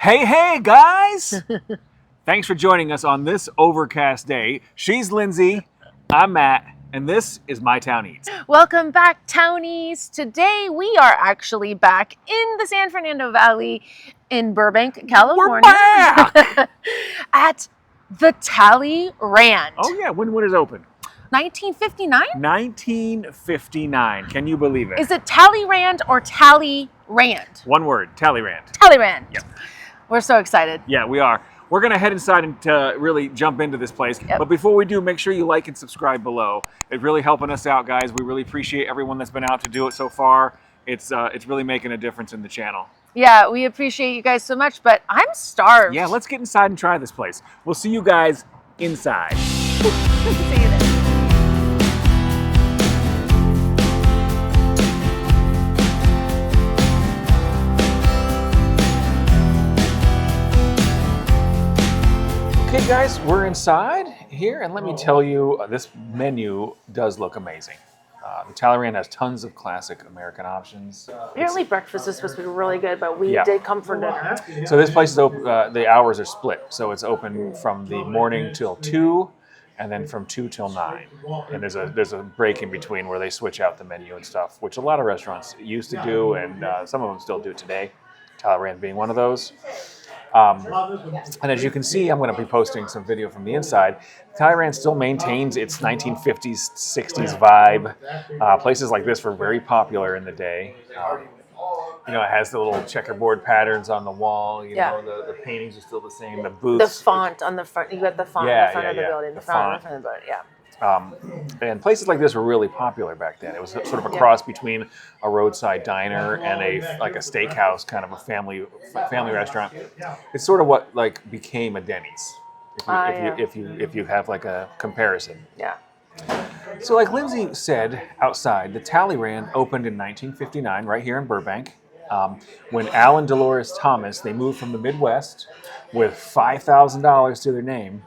Hey, guys! Thanks for joining us on this overcast day. She's Lindsay, I'm Matt, and this is My Town Eats. Welcome back, Townies. Today we are actually back in the San Fernando Valley in Burbank, California. We're back! At the Tallyrand. Oh yeah, when it opened? 1959? 1959. Can you believe it? Is it Tallyrand or Tallyrand? One word, Tallyrand. Tallyrand. Yep. We're so excited. Yeah, we are. We're going to head inside and really jump into this place. Yep. But before we do, make sure you like and subscribe below. It's really helping us out, guys. We really appreciate everyone that's been out to do it so far. It's really making a difference in the channel. Yeah, we appreciate you guys so much, but I'm starved. Yeah, let's get inside and try this place. We'll see you guys inside. See you there. Okay, guys, we're inside here, and let me tell you, this menu does look amazing. The Tallyrand has tons of classic American options. Apparently breakfast is supposed to be really good, but we Yeah. did come for dinner. So this place is open. The hours are split, so it's open from the morning till 2, and then from 2 till 9. And there's a break in between where they switch out the menu and stuff, which a lot of restaurants used to do, and some of them still do today. Tallyrand being one of those. And as you can see, I'm going to be posting some video from the inside. Tallyrand still maintains its 1950s, 60s vibe. Places like this were very popular in the day. It has the little checkerboard patterns on the wall. You know, the paintings are still the same. The booths. The font on the front. You got the font on the front of the building. The font on the front of the building. Yeah. And places like this were really popular back then. It was sort of a cross between a roadside diner and a steakhouse, kind of a family restaurant. It's sort of what became a Denny's, if you have like a comparison. Yeah. So like Lindsay said outside, the Tallyrand opened in 1959 right here in Burbank. When Al and Dolores Thomas, they moved from the Midwest with $5,000 to their name,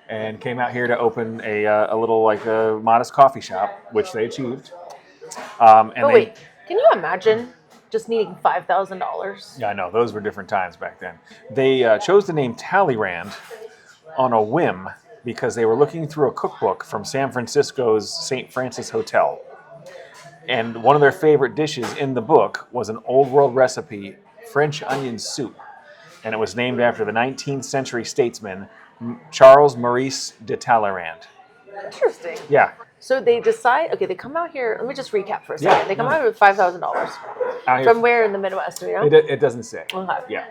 and came out here to open a little a modest coffee shop, which they achieved. Wait, can you imagine just needing $5,000? Yeah, I know, those were different times back then. They chose the name Tallyrand on a whim because they were looking through a cookbook from San Francisco's St. Francis Hotel. And one of their favorite dishes in the book was an old world recipe, French onion soup. And it was named after the 19th century statesman, Charles Maurice de Tallyrand. Interesting. Yeah. So they decide, they come out here. Let me just recap for a second. Yeah, They come out here with $5,000. From where in the Midwest, do you know? It doesn't say. Okay. Yeah.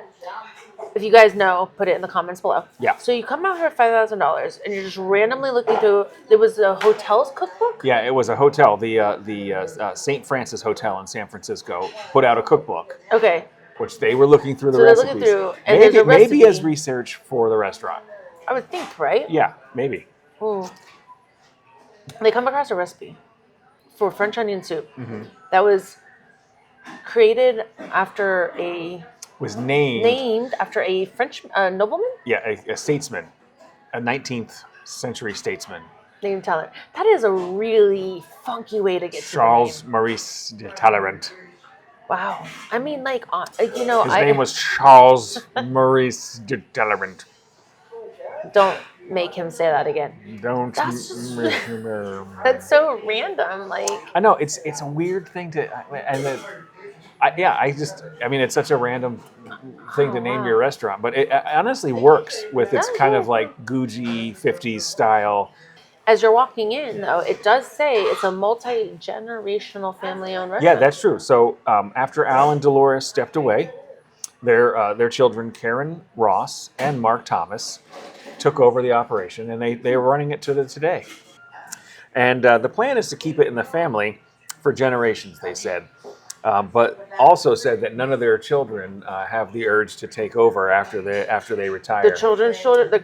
If you guys know, put it in the comments below. Yeah. So you come out here with $5,000, and you're just randomly looking through. There was a hotel's cookbook. Yeah, it was a hotel. The St. Francis Hotel in San Francisco put out a cookbook. Okay. Which they were looking through the recipes. recipes. They're looking through, and there's a recipe. Maybe as research for the restaurant. I would think, right? Yeah, maybe. Ooh. They come across a recipe for French onion soup that was created after named after a French nobleman. Yeah, a statesman, a 19th century statesman. Named Tallyrand. That is a really funky way to get Charles to the name. Maurice de Tallyrand. Wow. I mean, His name was Charles Maurice de Tallyrand. Don't make him say that again. Don't. That's so random. I know it's a weird thing to, it's such a random thing to name your restaurant, but it honestly works with its kind of Gucci 50s style. As you're walking in, though, it does say it's a multi-generational family-owned restaurant. Yeah, that's true. So after Al and Dolores stepped away, their children, Karen Ross and Mark Thomas, took over the operation, and they are running it to today. And the plan is to keep it in the family for generations, they said. But also said that none of their children have the urge to take over after they retire. The grandchildren? Yeah, the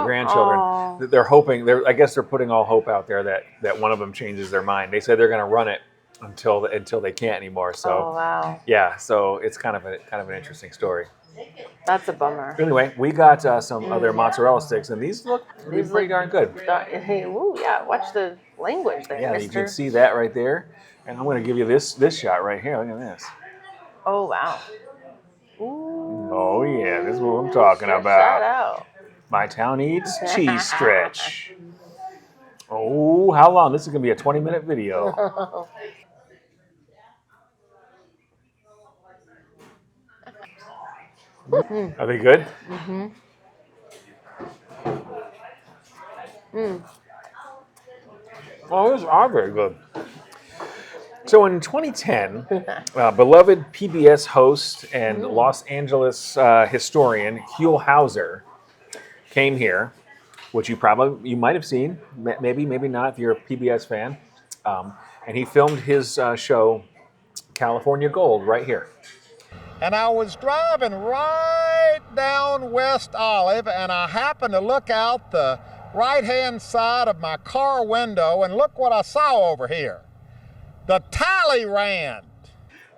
grandchildren. Aww. They're hoping. I guess they're putting all hope out there that one of them changes their mind. They said they're going to run it until they can't anymore. So. Oh wow. Yeah, so it's kind of an interesting story. That's a bummer. Anyway, we got some other mozzarella sticks, and these look pretty darn good. Hey, ooh, yeah. Watch the language there, Yeah, mister. you can see that right there. And I'm going to give you this shot right here. Look at this. Oh wow. Ooh. Oh yeah, this is what I'm talking Shout about. out. My town eats cheese stretch. Oh, how long? This is gonna be a 20-minute video. Are they good? Mm-hmm. Mm. Oh, these are very good. So in 2010, beloved PBS host and Los Angeles historian Huell Hauser came here, which you might have seen, maybe not if you're a PBS fan, and he filmed his show California Gold right here. And I was driving right down West Olive, and I happened to look out the right-hand side of my car window, and look what I saw over here. The Tallyrand.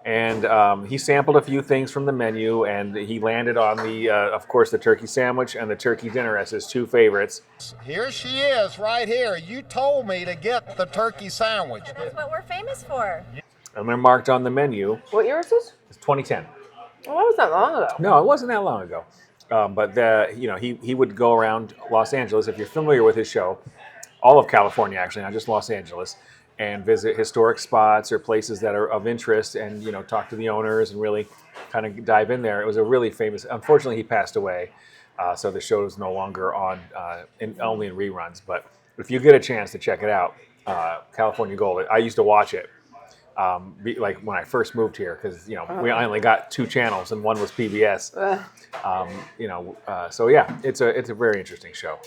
And he sampled a few things from the menu, and he landed on of course, the turkey sandwich and the turkey dinner as his two favorites. Here she is, right here. You told me to get the turkey sandwich. That's what we're famous for. And they're marked on the menu. What year is this? It's 2010. Well, that was not long ago. No, it wasn't that long ago. But he would go around Los Angeles. If you're familiar with his show, all of California actually, not just Los Angeles, and visit historic spots or places that are of interest, and talk to the owners and really kind of dive in there. It was a really famous. Unfortunately, he passed away, so the show is no longer on, only in reruns. But if you get a chance to check it out, California Gold. I used to watch it. Like when I first moved here, because we only got 2 channels and one was PBS. So yeah, it's a very interesting show.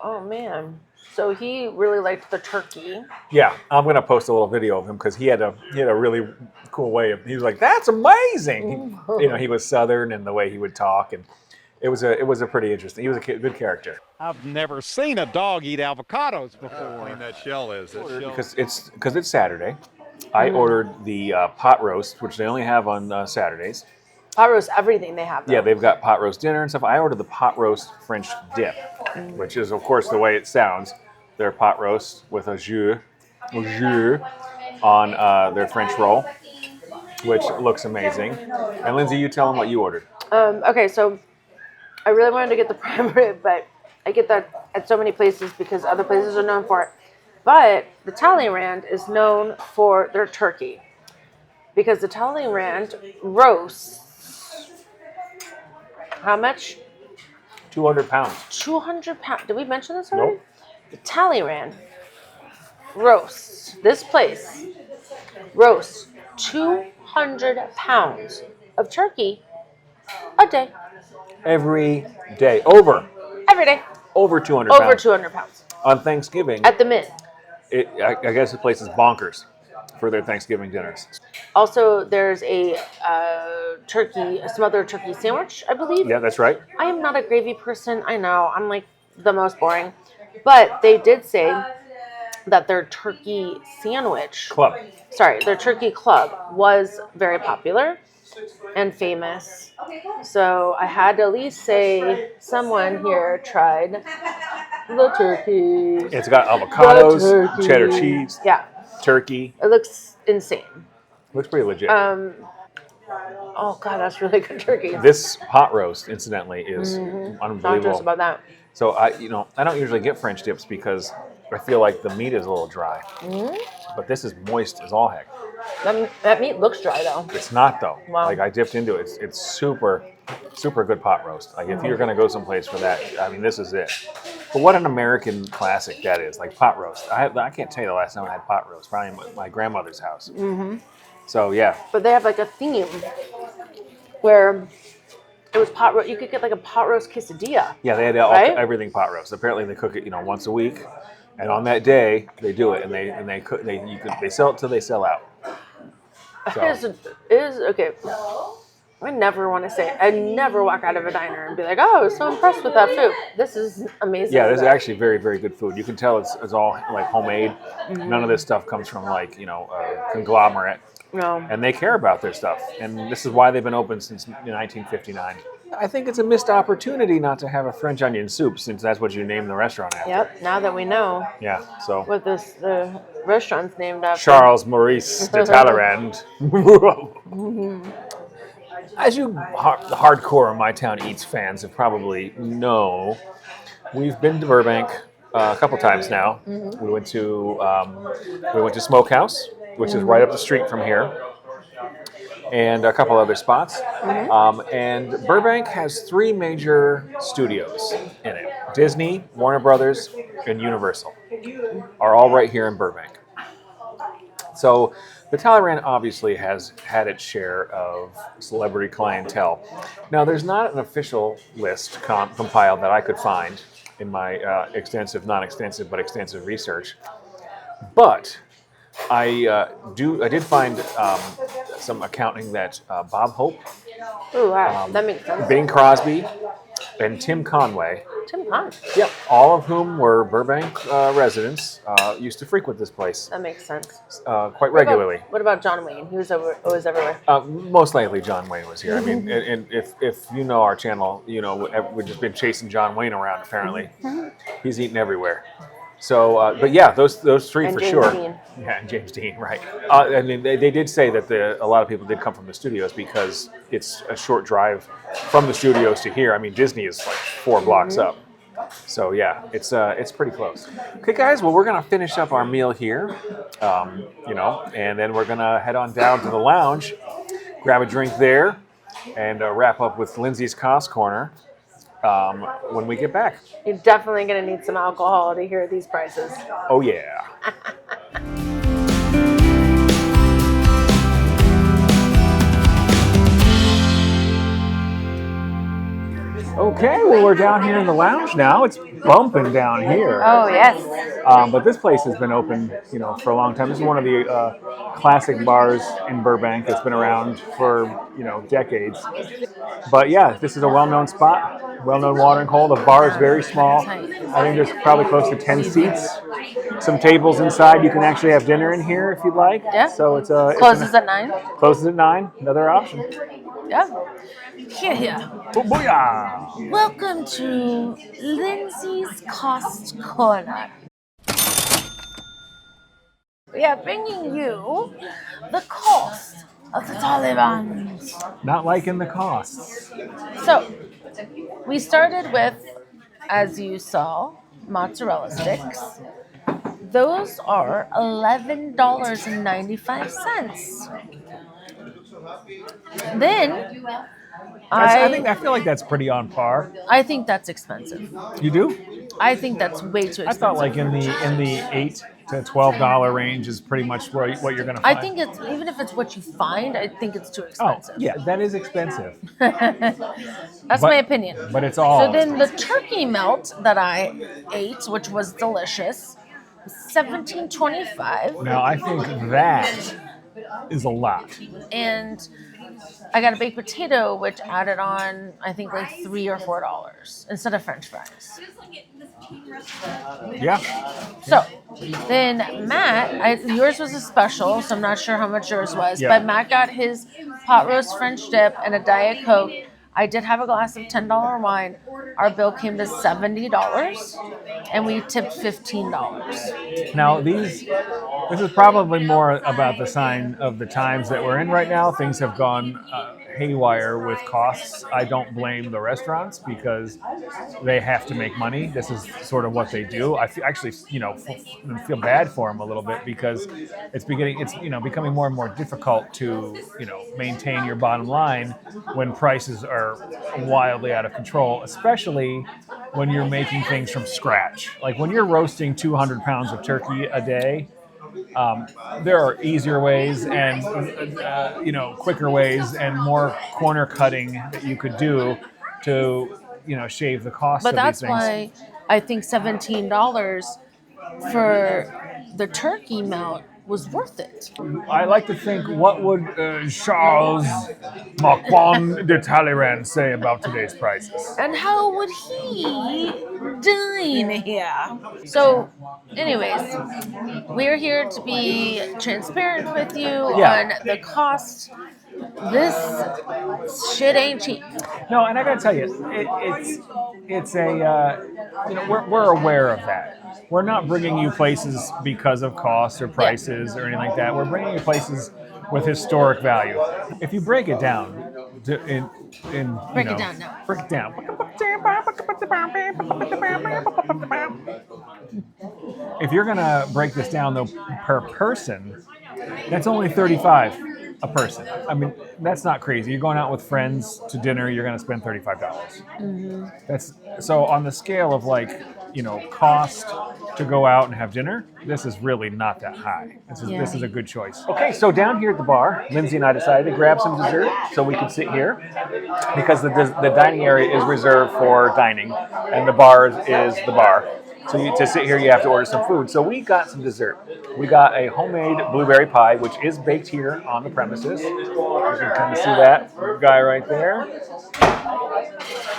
Oh man, so he really liked the turkey. Yeah, I'm gonna post a little video of him because he had a really cool way of. He was like, "That's amazing." He was Southern and the way he would talk, and it was a pretty interesting. He was a good character. I've never seen a dog eat avocados before. Clean that shell is. Because it's Saturday. I ordered the pot roast, which they only have on Saturdays. Pot roast, everything they have. Though. Yeah, they've got pot roast dinner and stuff. I ordered the pot roast French dip, which is, of course, the way it sounds. Their pot roast with a jus on their French roll, which looks amazing. And Lindsay, you tell them what you ordered. Okay, so I really wanted to get the prime rib, but I get that at so many places because other places are known for it. But the Tallyrand is known for their turkey because the Tallyrand roasts how much? 200 pounds. 200 pounds. Did we mention this already? Nope. The Tallyrand roasts, this place roasts 200 pounds of turkey a day. Every day. Every day. Over 200 pounds. Over 200 pounds. On Thanksgiving. At the Mint. I guess the place is bonkers for their Thanksgiving dinners. Also, there's a smothered turkey sandwich, I believe. Yeah, that's right. I am not a gravy person. I know. I'm like the most boring. But they did say that their turkey sandwich their turkey club was very popular and famous. So I had to at least say someone here tried the turkey. It's got avocados, cheddar cheese, turkey. It looks insane. Looks pretty legit. Oh god, that's really good turkey. This pot roast, incidentally, is unbelievable. Talk to us about that. So I don't usually get French dips because I feel like the meat is a little dry. But this is moist as all heck. That meat looks dry though. It's not though. Wow. Like I dipped into it. It's super, super good pot roast. Like if you're gonna go someplace for that, I mean this is it. But what an American classic that is, like pot roast. I can't tell you the last time I had pot roast. Probably at my grandmother's house. So yeah. But they have like a theme where it was pot roast. You could get like a pot roast quesadilla. Yeah, they had everything pot roast. Apparently they cook it, once a week, and on that day they do it, and they sell it till they sell out. So. It is okay. I never want to say. I never walk out of a diner and be like, "Oh, I was so impressed with that food. This is amazing." Yeah, this is actually very, very good food. You can tell it's all like homemade. None of this stuff comes from like a conglomerate. No. And they care about their stuff, and this is why they've been open since 1959. I think it's a missed opportunity not to have a French onion soup, since that's what you named the restaurant after. Yep. Now that we know. Yeah. So. What the restaurant's named after. Charles Maurice de Tallyrand. As you hardcore My Town Eats fans have probably know, we've been to Burbank a couple times now. We went to Smokehouse, which is right up the street from here, and a couple other spots. And Burbank has 3 major studios in it: Disney, Warner Brothers, and Universal are all right here in Burbank. So the Tallyrand obviously has had its share of celebrity clientele. Now, there's not an official list compiled that I could find in my not extensive, but extensive research. But I did find some accounting that Bob Hope, Oh, wow. That makes sense. Bing Crosby, and Tim Conway, Tim Conway. yep, all of whom were Burbank residents, used to frequent this place That makes sense. quite regularly. What about John Wayne? He was always everywhere. Most likely John Wayne was here. I mean, and if you know our channel, you know we've just been chasing John Wayne around. Apparently, he's eating everywhere. So, but yeah, those 3 And for James sure. Dean. Yeah, and James Dean, right? I mean, they did say that a lot of people did come from the studios because it's a short drive from the studios to here. I mean, Disney is like 4 blocks up. So yeah, it's pretty close. Okay, guys. Well, we're gonna finish up our meal here, and then we're gonna head on down to the lounge, grab a drink there, and wrap up with Lindsay's Cost Corner when we get back. You're definitely going to need some alcohol to hear these prices. Oh yeah. Okay, well, we're down here in the lounge now. It's bumping down here. Oh, yes. But this place has been open, for a long time. This is one of the classic bars in Burbank. It's been around for, decades. But yeah, this is a well-known spot, well-known watering hole. The bar is very small. I think there's probably close to 10 seats. Some tables inside. You can actually have dinner in here if you'd like. Yeah. So it's Closes at 9. Closes at 9. Another option. Yeah. Here. Booyah! Welcome to Lindsay's Cost Corner. We are bringing you the cost of the Tallyrand. Not liking the costs. So, we started with, as you saw, mozzarella sticks. Those are $11.95. Then I feel like that's pretty on par. I think that's expensive. You do? I think that's way too expensive. I thought like in the $8 to $12 range is pretty much what you're going to find. I think it's, even if it's what you find, I think it's too Oh, expensive. yeah, that is expensive. That's my opinion. But it's all. So then the turkey melt that I ate, which was delicious, was $17.25. Now, I think that is a lot. And I got a baked potato, which added on, I think, like $3 or $4 instead of French fries. Yeah. So then Matt, yours was a special, so I'm not sure how much yours was, Yeah. but Matt got his pot roast French dip and a Diet Coke. I did have a glass of $10 wine. Our bill came to $70, and we tipped $15. Now, this is probably more about the sign of the times that we're in right now. Things have gone haywire with costs. I don't blame the restaurants because they have to make money. This is sort of what they do. I actually, feel bad for them a little bit because it's becoming more and more difficult to, maintain your bottom line when prices are wildly out of control, especially when you're making things from scratch. Like when you're roasting 200 pounds of turkey a day, there are easier ways and quicker ways and more corner cutting that you could do to shave the cost But of that's these things. why I think $17 for the turkey melt was worth it. I like to think, what would Charles Marquand de Talleyrand say about today's prices? And how would he dine here? So, anyways, we're here to be transparent with you on the cost. This shit ain't cheap. No, and I gotta tell you, it's a we're aware of that. We're not bringing you places because of costs or prices or anything like that. We're bringing you places with historic value. If you break it down, in Break it down now. Break it down. If you're gonna break this down though per person, that's only 35 a person. I mean, that's not crazy. You're going out with friends to dinner, you're gonna spend $35. That's so on the scale of like, cost to go out and have dinner, this is really not that high. This is a good choice. Okay, so down here at the bar, Lindsay and I decided to grab some dessert so we could sit here because the dining area is reserved for dining and the bar is the bar. So to sit here, you have to order some food. So we got some dessert. We got a homemade blueberry pie, which is baked here on the premises. You can kind of see that guy right there.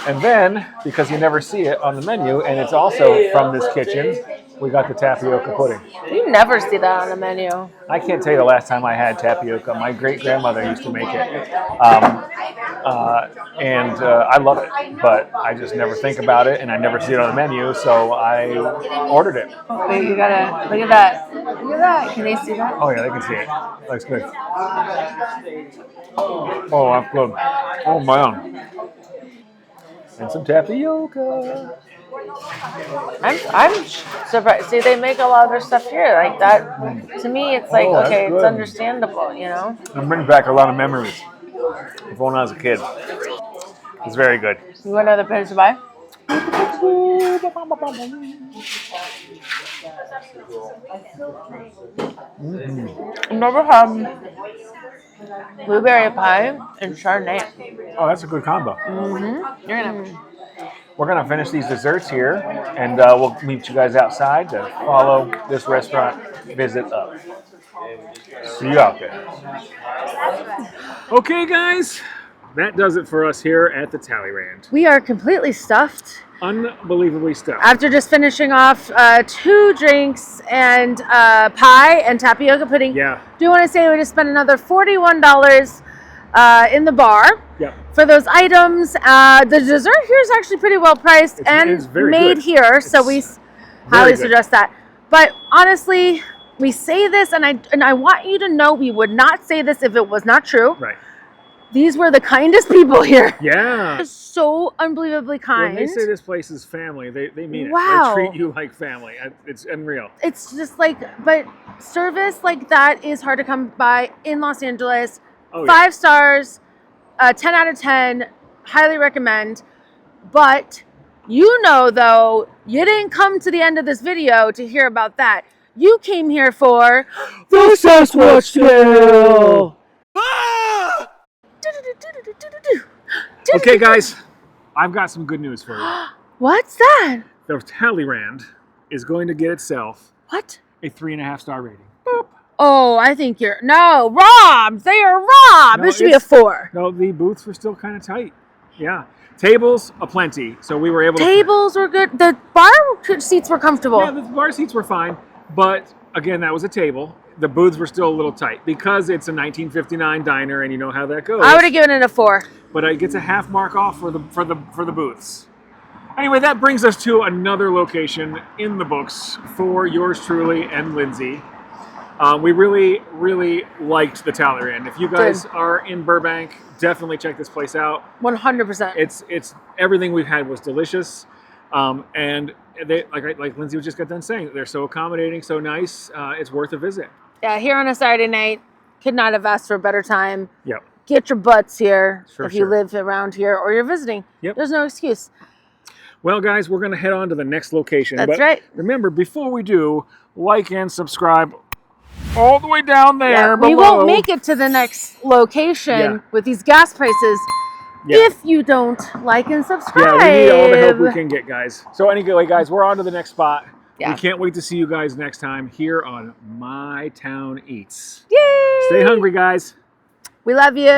And then, because you never see it on the menu, and it's also from this kitchen, we got the tapioca pudding. You never see that on the menu. I can't tell you the last time I had tapioca. My great-grandmother used to make it. And I love it, but I just never think about it, and I never see it on the menu, so I ordered it. Wait, you gotta, look at that. Look at that. Can they see that? Oh, yeah, they can see it. Looks good. Oh, that's good. Oh, man. And some tapioca. I'm surprised. See, they make a lot of their stuff here like that. To me, it's like, okay, it's understandable, It brings back a lot of memories of when I was a kid. It's very good. You want another place to buy? I've never had blueberry pie and Chardonnay. Oh, that's a good combo. You're gonna. We're going to finish these desserts here, and we'll meet you guys outside to follow this restaurant visit up. See you out there. Okay, guys, that does it for us here at the Tallyrand. We are completely stuffed. Unbelievably stuffed. After just finishing off 2 drinks and pie and tapioca pudding, Yeah. do you want to say we just spent another $41 in the bar? Yep. For those items. The dessert here is actually pretty well priced and made here, so we highly suggest that. But honestly, we say this, and I want you to know we would not say this if it was not true. Right. These were the kindest people here. Yeah. So unbelievably kind. When they say this place is family, they mean Wow. it. They treat you like family. It's unreal. It's just like, but service like that is hard to come by in Los Angeles. Oh, 5 stars, 10 out of 10, highly recommend. But though, you didn't come to the end of this video to hear about that. You came here for the Sasquatch Tale! Okay, guys, I've got some good news for you. What's that? The Tallyrand is going to get itself What? a 3.5-star rating. Boop. Oh, I think you're robbed. They are robbed. No, it should be a 4. No, the booths were still kind of tight. Yeah. Tables aplenty, so we were able to... Tables were good. The bar seats were comfortable. Yeah, the bar seats were fine, but again, that was a table. The booths were still a little tight because it's a 1959 diner, and you know how that goes. I would have given it a 4. But it gets a half mark off for the booths. Anyway, that brings us to another location in the books for yours truly and Lindsay. We really, really liked the Tallyrand. If you guys are in Burbank, definitely check this place out. 100%. It's everything we've had was delicious, and they like Lindsay just got done saying, they're so accommodating, so nice. It's worth a visit. Yeah, here on a Saturday night, could not have asked for a better time. Yep. Get your butts here if you sure. live around here or you're visiting. Yep. There's no excuse. Well, guys, we're going to head on to the next location. That's right. Remember, before we do, like and subscribe all the way down there. Yeah, we won't make it to the next location with these gas prices if you don't like and subscribe. Yeah, we need all the help we can get, guys. So anyway, guys, we're on to the next spot. Yeah. We can't wait to see you guys next time here on My Town Eats. Yay! Stay hungry, guys. We love you.